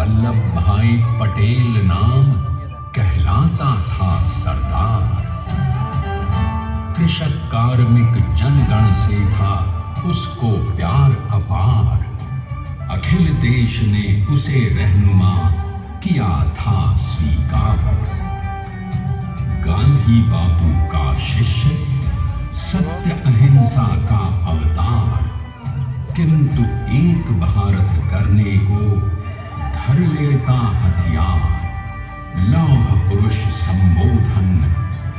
वल्लभ भाई पटेल नाम कहलाता था सरदार। कृषक कार्मिक जनगण से था उसको प्यार अपार। अखिल देश ने उसे रहनुमा किया था स्वीकार। गांधी बापू का शिष्य, सत्य अहिंसा का अवतार, किंतु एक भारत करने को धर लेता हथियार। लौह पुरुष संबोधन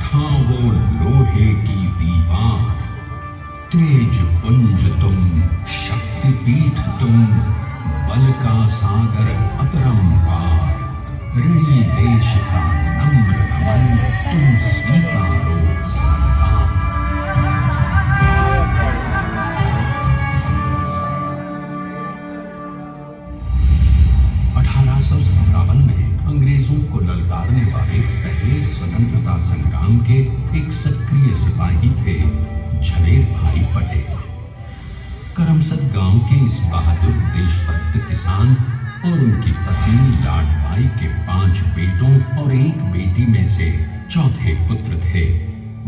था वो लोहे की दीवार। तेज पुंज तुम, शक्तिपीठ तुम, बल का सागर अपरंपार। ऋणी देश का नम्र नमन तुम स्वीकारो सरदार। 1857 में अंग्रेजों को ललकारने वाले पहले स्वतंत्रता संग्राम के एक सक्रिय सिपाही थे झवेर भाई पटेल। करमसद गांव के इस बहादुर देशभक्त किसान और उनकी पत्नी लाड भाई के 5 बेटों और 1 बेटी में से चौथे पुत्र थे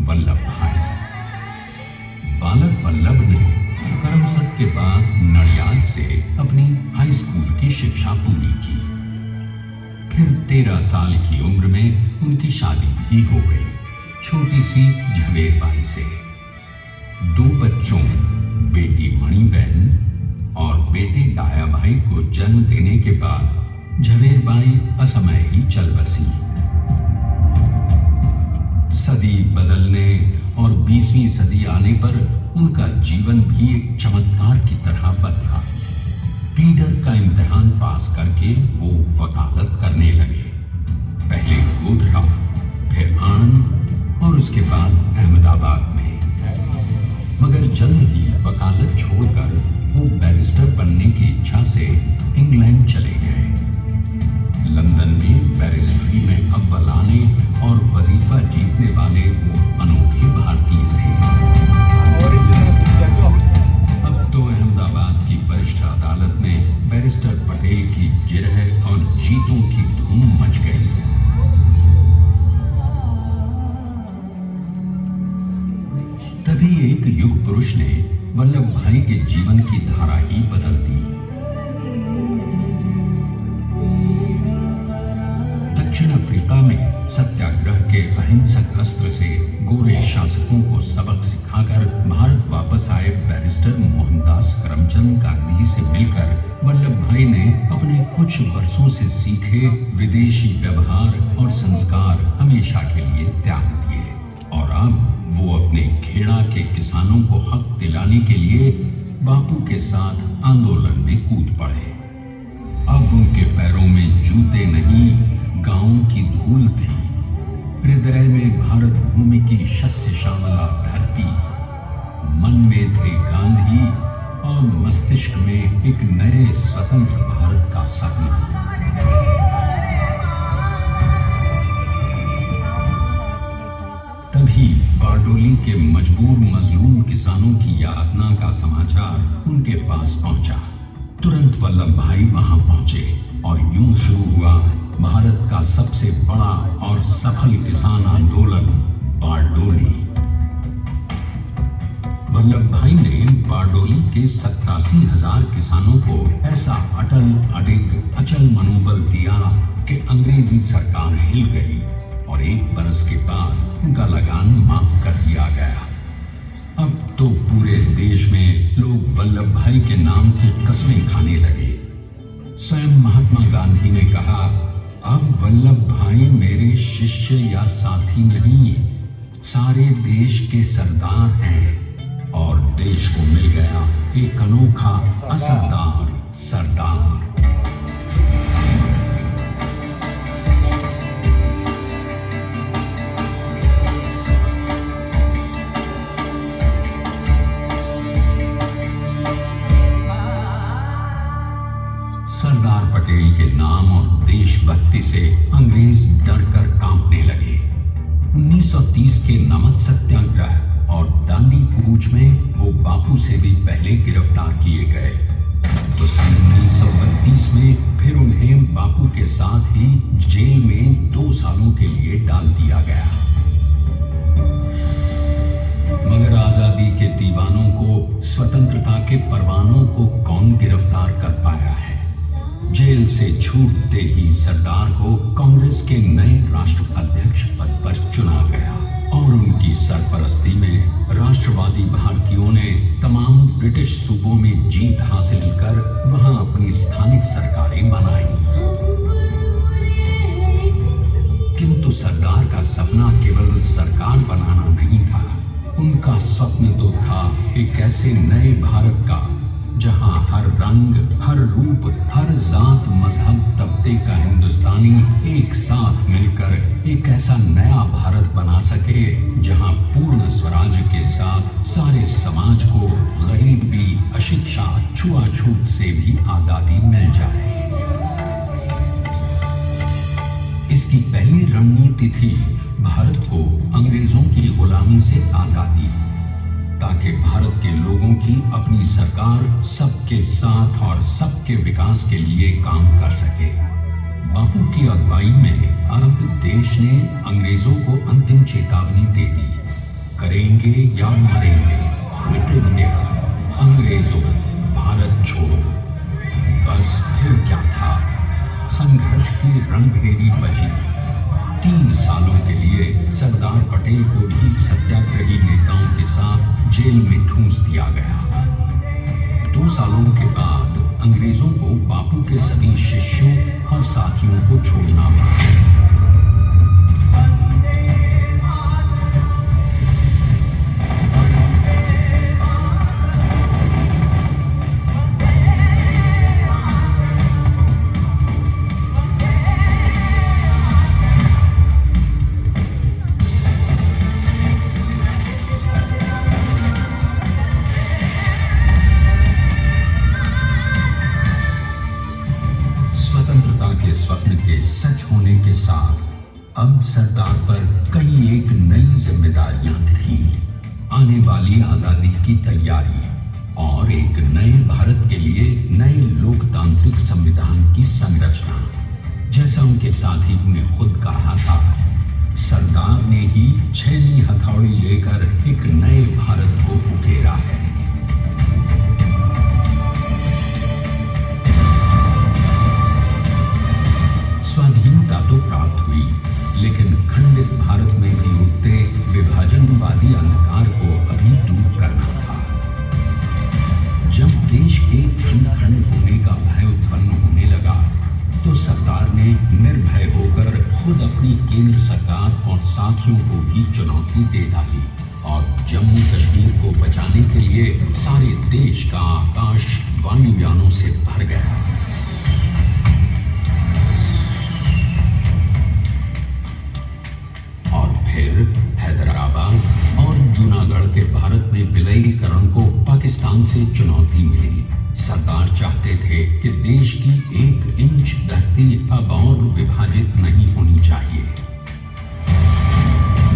वल्लभ भाई। बालक वल्लभ ने करमसद के बाद नडियाद से अपनी हाई स्कूल की शिक्षा पूरी की। फिर 13 साल की उम्र में उनकी शादी भी हो गई छोटी सी झवेर बाई से। 2 बच्चों, बेटी मणिबहन और बेटे डाया भाई को जन्म देने के बाद झवेर बाई असमय ही चल बसी। सदी बदलने और 20वीं सदी आने पर उनका जीवन भी एक चमत्कार की तरह बदला। पीडर का इम्तिहान पास करके वो वकालत करने लगे। पहले गोधरा, फिर आनंद और उसके बाद अहमदाबाद में। मगर जल्द ही वकालत छोड़कर वो बैरिस्टर बनने की इच्छा से इंग्लैंड चले गए। लंदन में बैरिस्ट्री में अव्वल आने और वजीफा जीतने वाले वो अनोखे भारतीय थे। अब तो अहमदाबाद की वरिष्ठ अदालत में बैरिस्टर पटेल की जिरह और जीतों की धूम मच गई। तभी एक युग पुरुष ने वल्लभ भाई के जीवन की धारा ही बदल दी। दक्षिण अफ्रीका में सत्याग्रह के अहिंसक अस्त्र से गोरे शासकों को सबक सिखाकर भारत वापस आए बैरिस्टर मोहनदास करमचंद गांधी से मिलकर वल्लभ भाई ने अपने कुछ वर्षों से सीखे विदेशी व्यवहार और संस्कार हमेशा के लिए त्याग दिए और अब वो अपने खेड़ा के किसानों को हक दिलाने के लिए बापू के साथ आंदोलन में कूद पड़े। अब उनके पैरों में जूते नहीं, गांव की धूल थी। हृदय में भारत भूमि की शस्य श्यामला धरती। मन में थे गांधी और मस्तिष्क में एक नए स्वतंत्र भारत का सपना। तभी बारडोली के मजबूर मजलूम किसानों की यातना का समाचार उनके पास पहुंचा। तुरंत वल्लभ भाई वहां पहुंचे और यूं शुरू हुआ भारत का सबसे बड़ा और सफल किसान आंदोलन बारडोली। वल्लभ भाई ने बारडोली के 87,000 किसानों को ऐसा अटल अडिग अचल मनोबल दिया कि अंग्रेजी सरकार हिल गई और 1 बरस के बाद उनका लगान माफ कर दिया गया। अब तो पूरे देश में लोग वल्लभ भाई के नाम की कस्में खाने लगे। स्वयं महात्मा गांधी ने कहा, अब वल्लभ भाई मेरे शिष्य या साथी नहीं, सारे देश के सरदार हैं और देश को मिल गया एक अनोखा असरदार सरदार। सरदार पटेल के नाम और देशभक्ति से अंग्रेज डर कर कांपने लगे। 1930 के नमक सत्याग्रह और दांडी कूच में वो बापू से भी पहले गिरफ्तार किए गए। तो सन 1932 में फिर उन्हें बापू के साथ ही जेल में 2 सालों के लिए डाल दिया गया। मगर आजादी के दीवानों को, स्वतंत्रता के परवानों को कौन गिरफ्तार कर पाया है? जेल से छूटते ही सरदार को कांग्रेस के नए राष्ट्राध्यक्ष पद पर चुना गया और उनकी सरपरस्ती में राष्ट्रवादी भारतीयों ने तमाम ब्रिटिश सूबों में जीत हासिल कर वहां अपनी स्थानिक सरकारें बनाई। किंतु सरदार का सपना केवल सरकार बनाना नहीं था। उनका स्वप्न तो था एक ऐसे नए भारत का जहां हर रंग, हर रूप, हर जात, मजहब, तबके का हिंदुस्तानी एक साथ मिलकर एक ऐसा नया भारत बना सके जहां पूर्ण स्वराज के साथ सारे समाज को गरीबी, अशिक्षा, छुआछूत से भी आजादी मिल जाए। इसकी पहली रणनीति थी भारत को अंग्रेजों की गुलामी से आजादी, ताकि भारत के लोगों की अपनी सरकार सबके साथ और सबके विकास के लिए काम कर सके। बापू की अगुवाई में अब देश ने अंग्रेजों को अंतिम चेतावनी दे दी, करेंगे या मरेंगे, क्विट इंडिया, अंग्रेजों भारत छोड़ो। बस फिर क्या था, संघर्ष की रणभेरी बजी। 3 सालों के लिए सरदार पटेल को भी सत्याग्रही नेताओं के साथ जेल में ठूंस दिया गया। 2 सालों के बाद अंग्रेजों को बापू के सभी शिष्यों और साथियों को छोड़ना पड़ा। स्वतंत्रता के स्वप्न के सच होने के साथ अब सरदार पर कई एक नई जिम्मेदारियां थीं। आने वाली आजादी की तैयारी और एक नए भारत के लिए नए लोकतांत्रिक संविधान की संरचना। जैसा उनके साथी ने खुद कहा था, सरदार ने ही छैनी हथौड़ी लेकर एक नए भारत को उकेरा है। स्वाधीनता तो प्राप्त हुई, लेकिन खंडित भारत में भी उठते विभाजनवादी अंधकार को अभी दूर करना था। जब देश के खंड खंड होने का भय उत्पन्न होने लगा, तो सरदार ने निर्भय होकर खुद अपनी केंद्र सरकार और साथियों को भी चुनौती दे डाली और जम्मू कश्मीर को बचाने के लिए सारे देश का आकाश वायुयानों से भर गया। फिर हैदराबाद और जूनागढ़ के भारत में विलयीकरण को पाकिस्तान से चुनौती मिली। सरदार चाहते थे कि देश की 1 इंच धरती अब और विभाजित नहीं होनी चाहिए।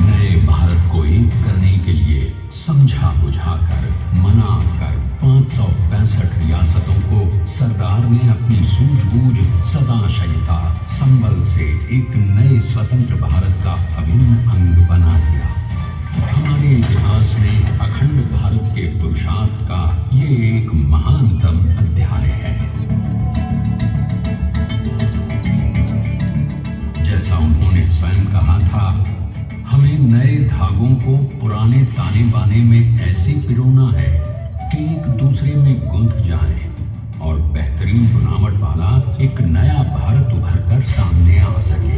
नए भारत को एक करने के लिए समझा बुझाकर, मना कर 565 रियासतों को सरदार ने अपनी सूझबूझ, सदाशयता, संबल से एक नए स्वतंत्र भारत का अभिन्न अंग बना दिया। हमारे इतिहास में अखंड भारत के पुरुषार्थ का ये एक महानतम अध्याय है। जैसा उन्होंने स्वयं कहा था, हमें नए धागों को पुराने ताने बाने में ऐसे पिरोना है कि एक दूसरे में गुंथ जाए और बेहतरीन बनावट वाला एक नया भारत उभर कर सामने आ सके।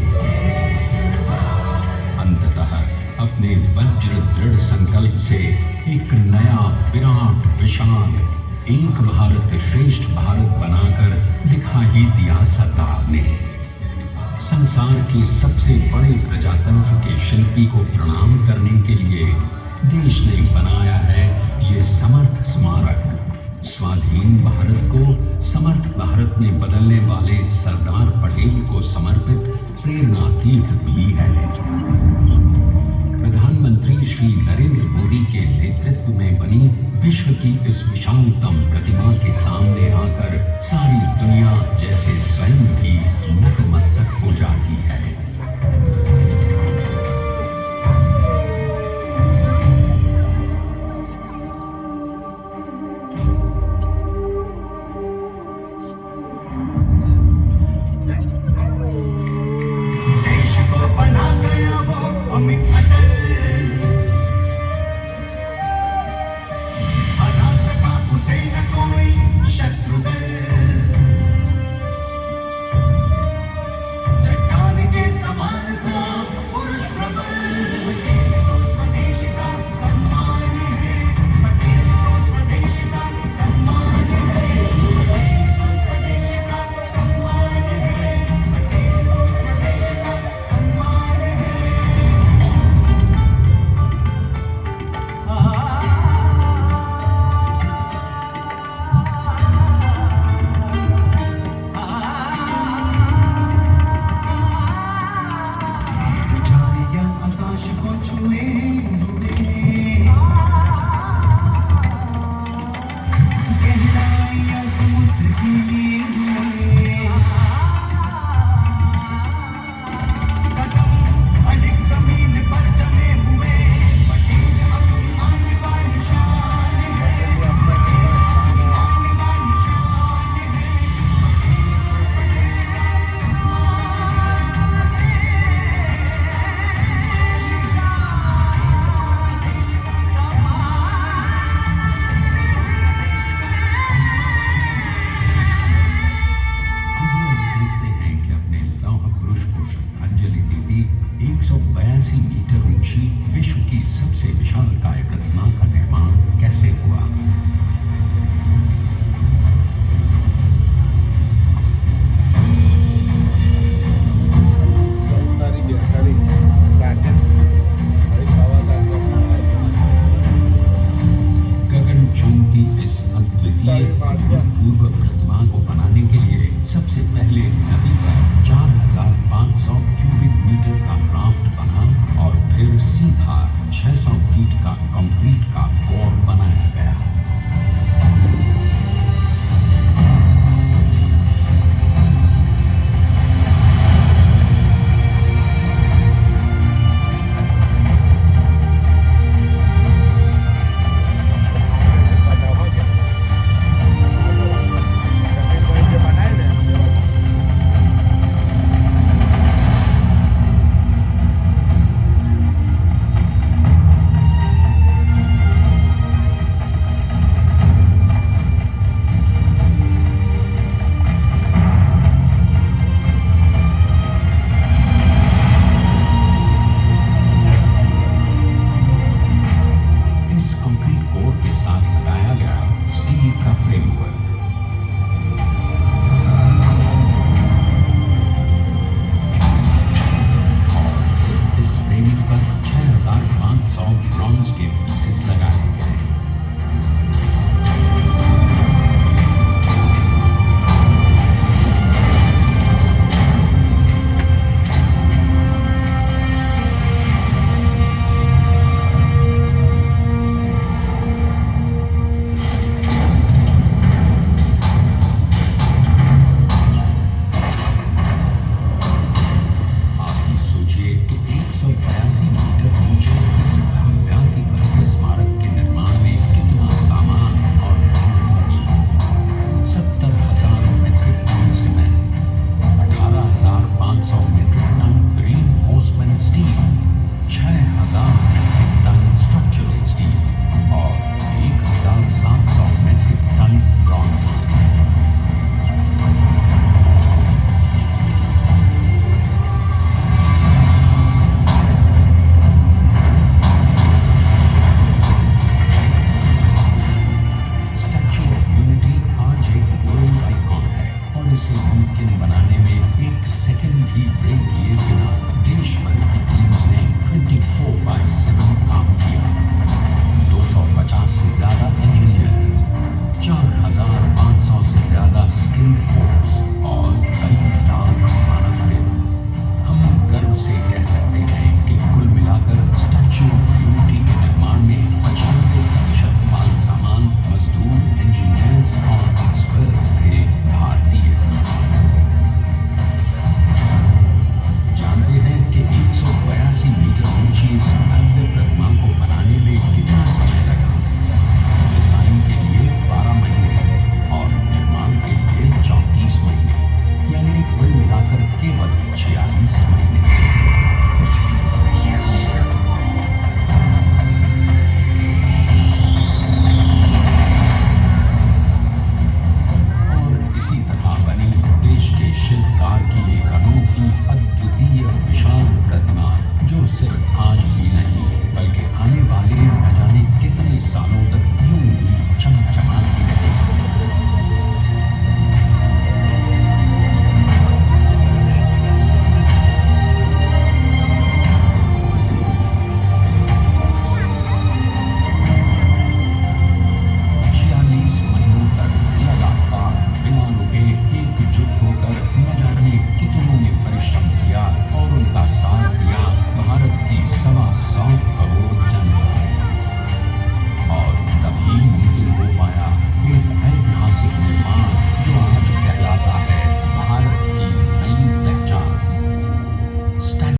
अंततः अपने वज्र दृढ़ संकल्प से एक नया विराट विशाल एक भारत श्रेष्ठ भारत बनाकर दिखा ही दिया सरदार ने। संसार के सबसे बड़े प्रजातंत्र के शिल्पी को प्रणाम करने के लिए देश ने बनाया है ये समर्थ स्मारक। स्वाधीन भारत को समर्थ भारत में बदलने वाले सरदार पटेल को समर्पित प्रेरणा तीर्थ भी है। प्रधानमंत्री प्रधानमंत्री श्री नरेंद्र मोदी के नेतृत्व में बनी विश्व की इस विशालतम प्रतिमा के सामने आकर सारी दुनिया जैसे स्वयं भी नतमस्तक हो जाती है। मीटर ऊंची विश्व की सबसे विशालकाय प्रतिमा का निर्माण कैसे हुआ। गगनचुंबी इस अद्वितीय पूर्व प्रतिमा को बनाने के लिए सबसे पहले नदी पर 4500 क्यूबिक मीटर का राफ्ट बना और फिर सीधा